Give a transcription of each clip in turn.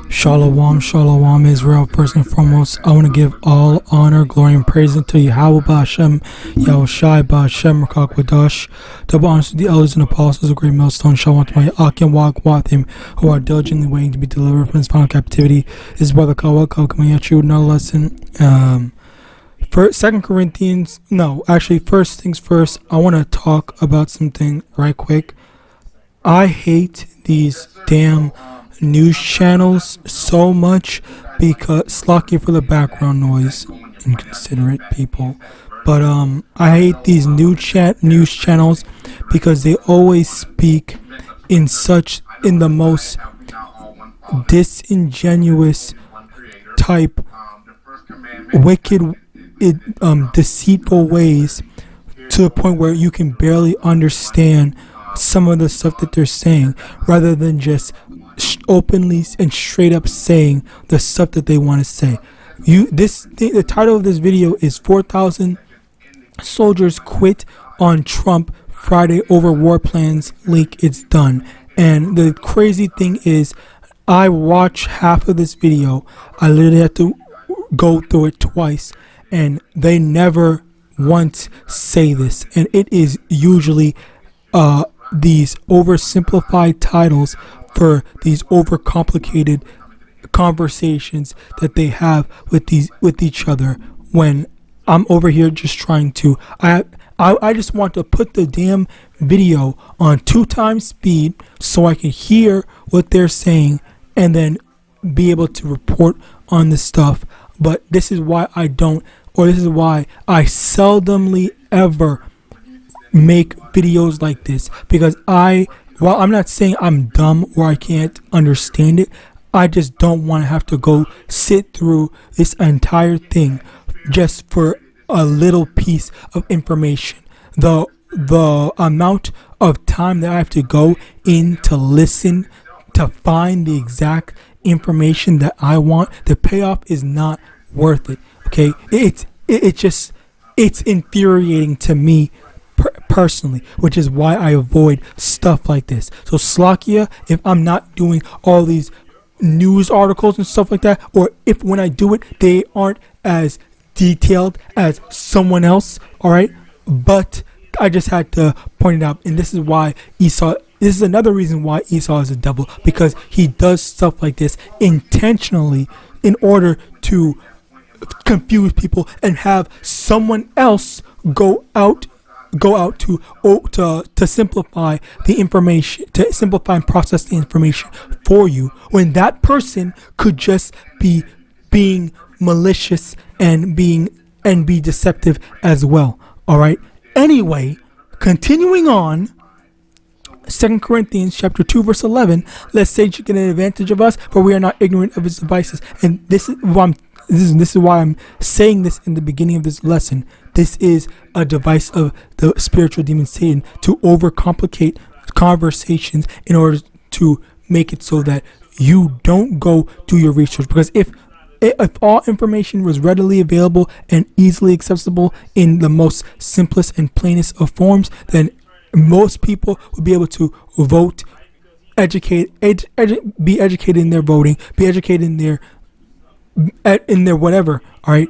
Shalom, shalom, Israel. First and foremost, I want to give all honor, glory, and praise unto YAHAWAH BaHashem, YAHWASHI BaHashem, RICANS, double honors to the elders and apostles of great millstone. Shalom to my YAHAWAH and His, who are diligently waiting to be delivered from his final captivity. This is Brother Kawak coming at you with another lesson. First things first, I want to talk about something right quick. I hate these damn news channels so much because lucky for the background noise, inconsiderate people, but I hate these news channels because they always speak in the most disingenuous type wicked deceitful ways, to the point where you can barely understand some of the stuff that they're saying, rather than just openly and straight up saying the stuff that they want to say. The title of this video is 4,000 soldiers quit on Trump Friday over war plans leak. It's done. And the crazy thing is, I watched half of this video. I literally had to go through it twice, and they never once say this. And it is usually these oversimplified titles for these overcomplicated conversations that they have with each other, when I'm over here just trying to I just want to put the damn video on 2x speed so I can hear what they're saying and then be able to report on this stuff. But this is why this is why I seldomly ever make videos like this, because while I'm not saying I'm dumb or I can't understand it, I just don't want to have to go sit through this entire thing just for a little piece of information. The amount of time that I have to go in to listen to find the exact information that I want, the payoff is not worth it. Okay, it's infuriating to me personally, which is why I avoid stuff like this. So Slakia, if I'm not doing all these news articles and stuff like that, or if when I do it they aren't as detailed as someone else, all right, but I just had to point it out. And this is another reason why Esau is a devil, because he does stuff like this intentionally in order to confuse people and have someone else go out to simplify the information, to simplify and process the information for you, when that person could just be being malicious and be deceptive as well. All right, anyway, continuing on, 2 Corinthians chapter 2 verse 11, let's say you get an advantage of us, for we are not ignorant of his devices. And this is why I'm saying this in the beginning of this lesson. This is a device of the spiritual demon Satan to overcomplicate conversations in order to make it so that you don't go do your research. Because if all information was readily available and easily accessible in the most simplest and plainest of forms, then most people would be able to vote, be educated in their voting, be educated in their whatever, all right,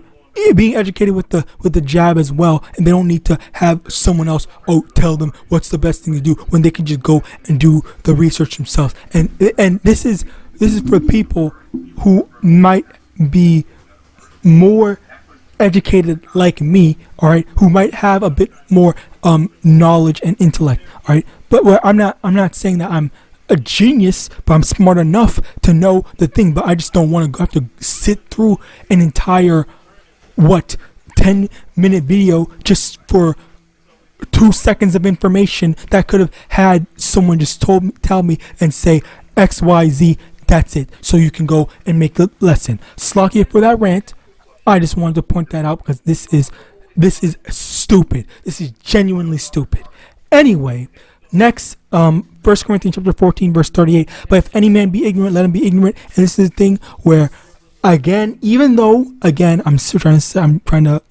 being educated with the jab as well, and they don't need to have someone else tell them what's the best thing to do, when they can just go and do the research themselves. And this is for people who might be more educated like me, all right, who might have a bit more knowledge and intellect, all right. But I'm not saying that I'm a genius, but I'm smart enough to know the thing. But I just don't want to have to sit through an entire 10-minute video just for 2 seconds of information that could have had someone just tell me and say XYZ. That's it. So you can go and make the lesson. Slakia for that rant. I just wanted to point that out because this is stupid. This is genuinely stupid. Anyway, next, 1 Corinthians chapter 14 verse 38. But if any man be ignorant, let him be ignorant. And this is the thing where, again, even though, again, I'm trying to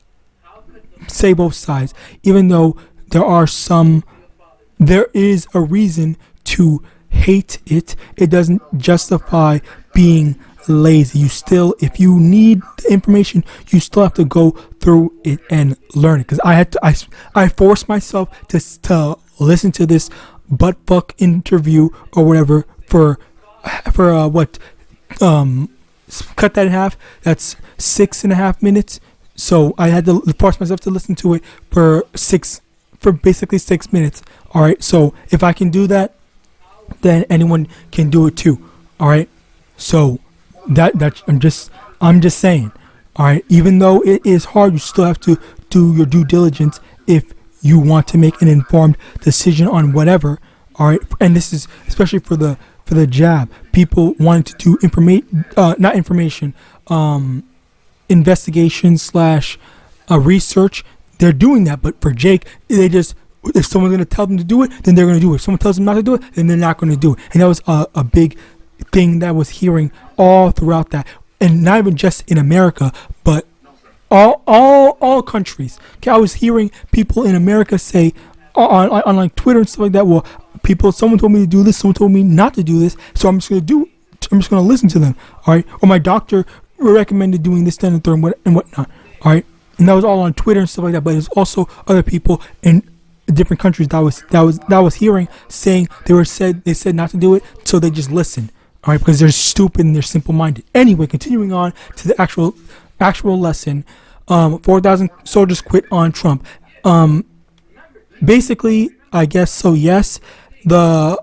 say both sides. Even though there is a reason to hate it, it doesn't justify being lazy. You still, if you need the information, you still have to go through it and learn it. Because I forced myself to listen to this butt fuck interview or whatever for what cut that in half. That's 6.5 minutes. So I had to force myself to listen to it for basically 6 minutes. All right. So if I can do that, then anyone can do it too. All right. So that I'm just saying. All right. Even though it is hard, you still have to do your due diligence if you want to make an informed decision on whatever. All right. And this is especially for the jab. People wanting to do investigation / research. They're doing that, but for Jake, if someone's going to tell them to do it, then they're going to do it. If someone tells them not to do it, then they're not going to do it. And that was a big thing that I was hearing all throughout that. And not even just in America, but all countries. Okay, I was hearing people in America say on like Twitter and stuff like that, well, someone told me to do this, someone told me not to do this, so I'm just going to listen to them. All right. Or my doctor recommended doing this, then, and third, and whatnot. All right. And that was all on Twitter and stuff like that. But there's also other people in different countries that was hearing saying they said not to do it, so they just listen. All right, because they're stupid and they're simple-minded. Anyway, continuing on to the actual lesson. 4,000 soldiers quit on Trump. Basically, I guess so. Yes, the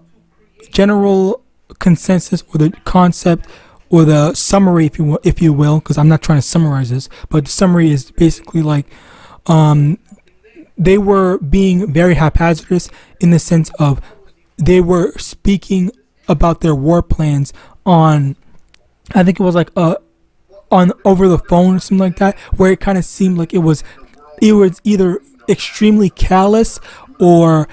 general consensus or the concept or the summary, if you will, because I'm not trying to summarize this, but the summary is basically like they were being very haphazardous in the sense of they were speaking about their war plans on, I think it was like on over the phone or something like that, where it kind of seemed like it was either extremely callous or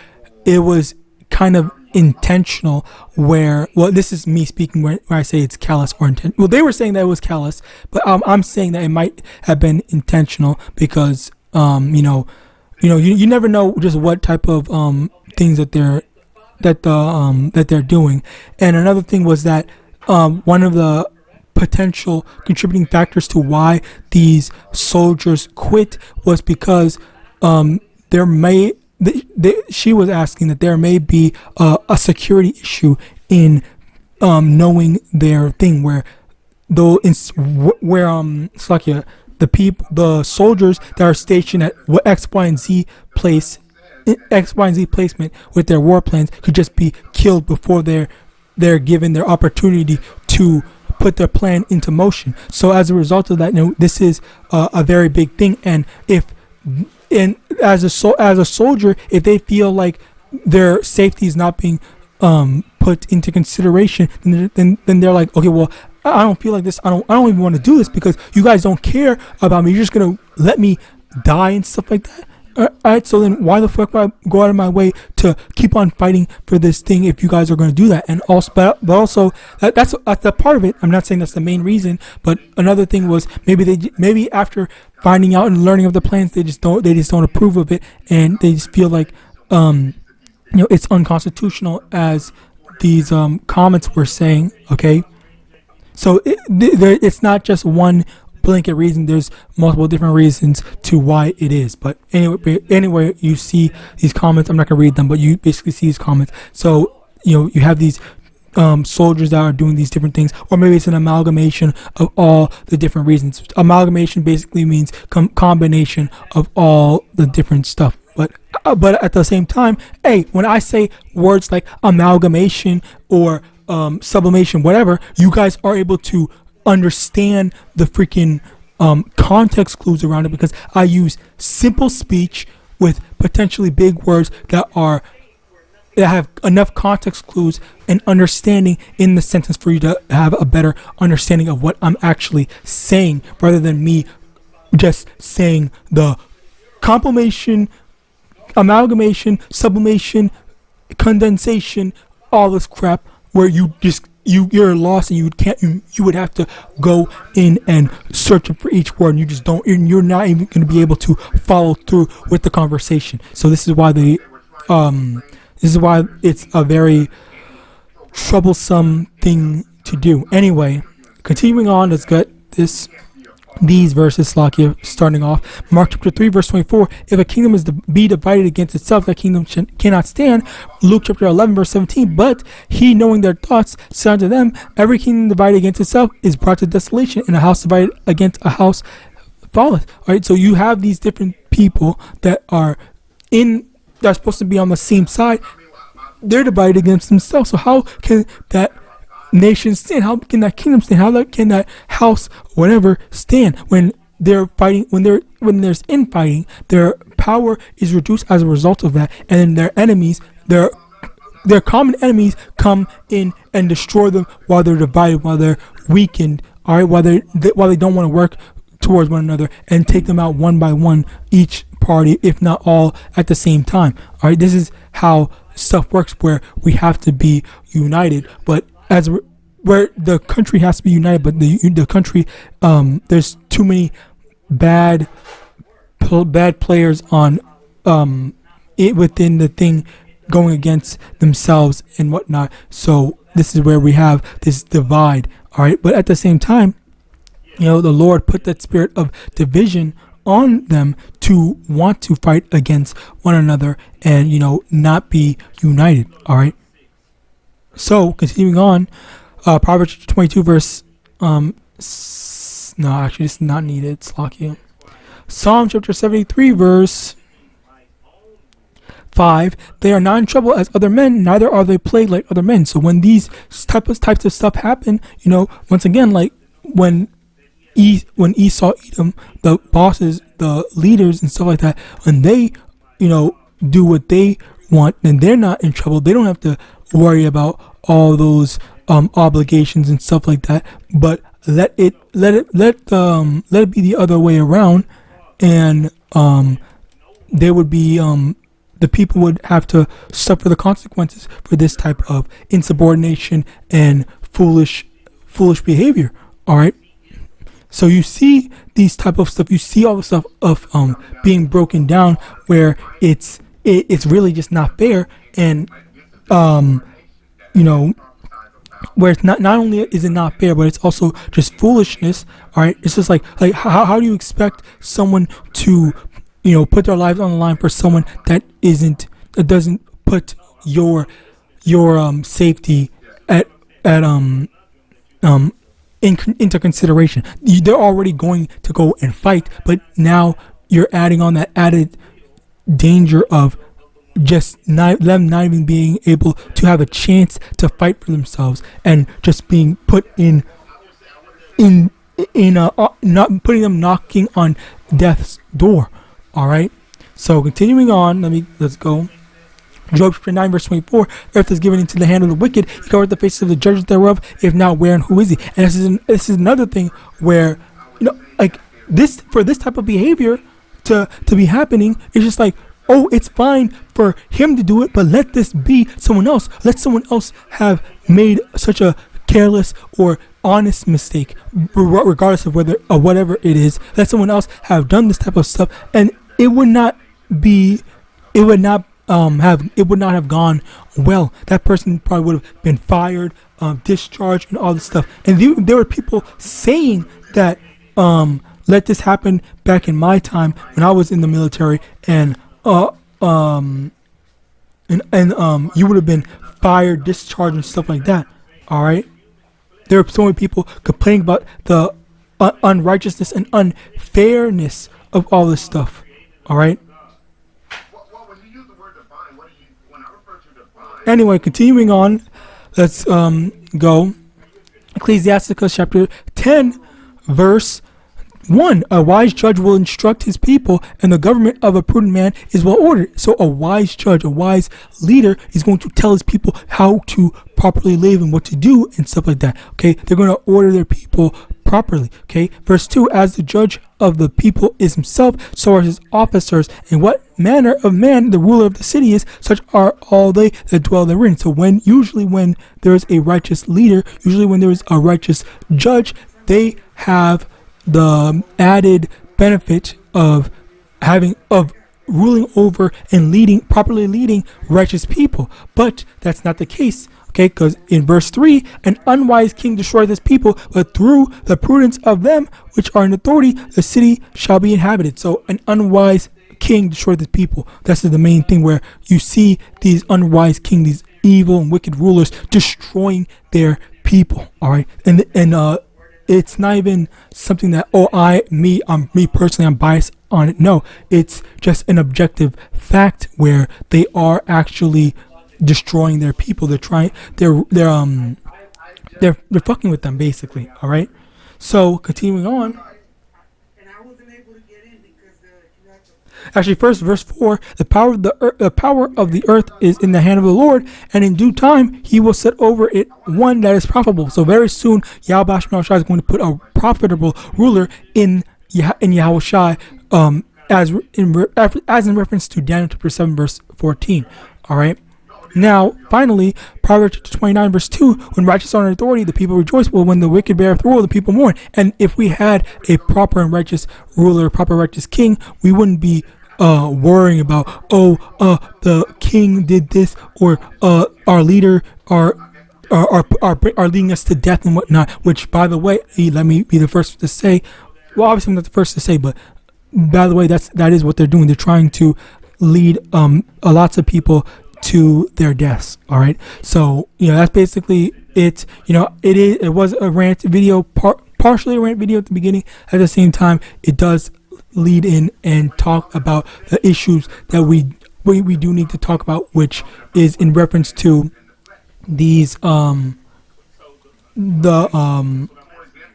it was kind of intentional, where, well, this is me speaking where I say it's callous or intentional. Well, they were saying that it was callous, but I'm saying that it might have been intentional because you never know just what type of things that they're doing. And another thing was that one of the potential contributing factors to why these soldiers quit was because she was asking that there may be a security issue in knowing their thing, where the soldiers that are stationed at X, Y, and Z placement with their war plans could just be killed before they're given their opportunity to put their plan into motion. So as a result of that, this is a very big thing. And as a soldier, if they feel like their safety is not being put into consideration, then they're like, okay, well, I don't feel like this. I don't even want to do this because you guys don't care about me. You're just gonna let me die and stuff like that. Alright, so then why the fuck would I go out of my way to keep on fighting for this thing if you guys are going to do that? And also, but also that's the part of it. I'm not saying that's the main reason, but another thing was maybe after finding out and learning of the plans, they just don't approve of it, and they just feel like it's unconstitutional, as these comments were saying. Okay, so it's not just one blanket reason. There's multiple different reasons to why it is. But anyway, you see these comments. I'm not gonna read them, but you basically see these comments. So you have these soldiers that are doing these different things, or maybe it's an amalgamation of all the different reasons. Amalgamation basically means combination of all the different stuff. But at the same time, when I say words like amalgamation or sublimation, whatever, you guys are able to understand the freaking context clues around it, because I use simple speech with potentially big words that have enough context clues and understanding in the sentence for you to have a better understanding of what I'm actually saying, rather than me just saying the compilation, amalgamation, sublimation, condensation, all this crap, where you're lost and you would have to go in and search for each word, and you're not even going to be able to follow through with the conversation. So this is why it's a very troublesome thing to do. Anyway, continuing on, let's get these verses, Lakia, starting off. Mark chapter 3, verse 24. If a kingdom is to be divided against itself, that kingdom cannot stand. Luke chapter 11, verse 17. But he, knowing their thoughts, said unto them, every kingdom divided against itself is brought to desolation, and a house divided against a house falleth. All right, so you have these different people that are supposed to be on the same side. They're divided against themselves. So how can that nation stand? How can that kingdom stand? How can that house, whatever, stand when they're fighting? When there's infighting, their power is reduced as a result of that, and then their enemies, their common enemies, come in and destroy them while they're divided, while they're weakened. All right, while they don't want to work towards one another and take them out one by one, each party, if not all, at the same time. All right, this is how stuff works, where we have to be united, but where the country has to be united, but the country, there's too many bad players on it within the thing, going against themselves and whatnot. So this is where we have this divide. All right, but at the same time, the Lord put that spirit of division on them to want to fight against one another and not be united. All right. So, continuing on, Proverbs 22 verse, no, actually it's not needed, it's lucky. Psalm chapter 73 verse 5, they are not in trouble as other men, neither are they plagued like other men. So when these types of stuff happen, once again, like when Esau, Edom, the bosses, the leaders and stuff like that, when they, do what they want, then they're not in trouble. They don't have to worry about all those obligations and stuff like that. But let it be the other way around, and there would be the people would have to suffer the consequences for this type of insubordination and foolish behavior. All right. So you see these type of stuff. You see all the stuff of being broken down, where it's really just not fair, and where it's not only is it not fair, but it's also just foolishness. All right, it's just like how do you expect someone to put their lives on the line for someone that doesn't put your safety into consideration. They're already going to go and fight, but now you're adding on that added danger of just them not even being able to have a chance to fight for themselves, and just being put in not putting them knocking on death's door. All right. So continuing on, let's go. Job 9 verse 24, earth is given into the hand of the wicked, he covered the faces of the judges thereof, if not, where and who is he? And this is another thing where for this type of behavior to be happening, it's just like, oh, it's fine for him to do it, but let this be someone else. Let someone else have made such a careless or honest mistake, regardless of whatever it is. Let someone else have done this type of stuff, and it would not have gone well. That person probably would have been fired, discharged, and all this stuff. And there were people saying that let this happen back in my time when I was in the military, and you would have been fired, discharged, and stuff like that. All right. There are so many people complaining about the unrighteousness and unfairness of all this stuff. All right. Anyway, continuing on, let's go. Ecclesiasticus chapter 10, verse 1. A wise judge will instruct his people, and the government of a prudent man is well ordered. So a wise judge, a wise leader, is going to tell his people how to properly live and what to do and stuff like that. Okay, they're going to order their people properly. Okay, verse 2. As the judge of the people is himself, so are his officers. And what manner of man the ruler of the city is, such are all they that dwell therein. So usually when there is a righteous leader, usually when there is a righteous judge, they have the added benefit of ruling over and properly leading righteous people. But that's not the case Okay, because in verse 3, an unwise king destroys his people, but through the prudence of them which are in authority, the city shall be inhabited. So an unwise king destroys his people. That's the main thing, where you see these unwise kings, these evil and wicked rulers destroying their people. All right, and it's not even something that me personally, I'm biased on it. No, it's just an objective fact where they are actually destroying their people. They're fucking with them, basically. All right. So continuing on. Actually, first, verse 4: the power of the earth is in the hand of the Lord, and in due time He will set over it one that is profitable. So very soon, YAHAWASHI is going to put a profitable ruler in YAHAWASHI, as in reference to Daniel chapter 7, verse 14. All right. Now, finally, Proverbs 29, verse 2, when righteous are in authority, the people rejoice, but when the wicked beareth rule, the people mourn. And if we had a proper and righteous ruler, a proper righteous king, we wouldn't be worrying about, the king did this, or our leader are leading us to death and whatnot. Which, by the way, let me be the first to say, well, obviously I'm not the first to say, but by the way, that is what they're doing. They're trying to lead lots of people to their deaths. All right, so that's basically it. It was a rant video, partially a rant video at the beginning. At the same time, it does lead in and talk about the issues that we do need to talk about, which is in reference to these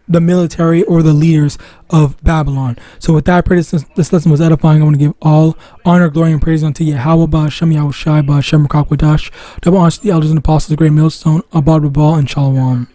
the military or the leaders of Babylon. So with that, I pray this lesson was edifying. I want to give all honor, glory, and praise unto Yahawah, Shem Yahushai, Shem Rakak Wadash. Double honor to the elders and apostles, the great millstone, Abad Babal, and Shalom.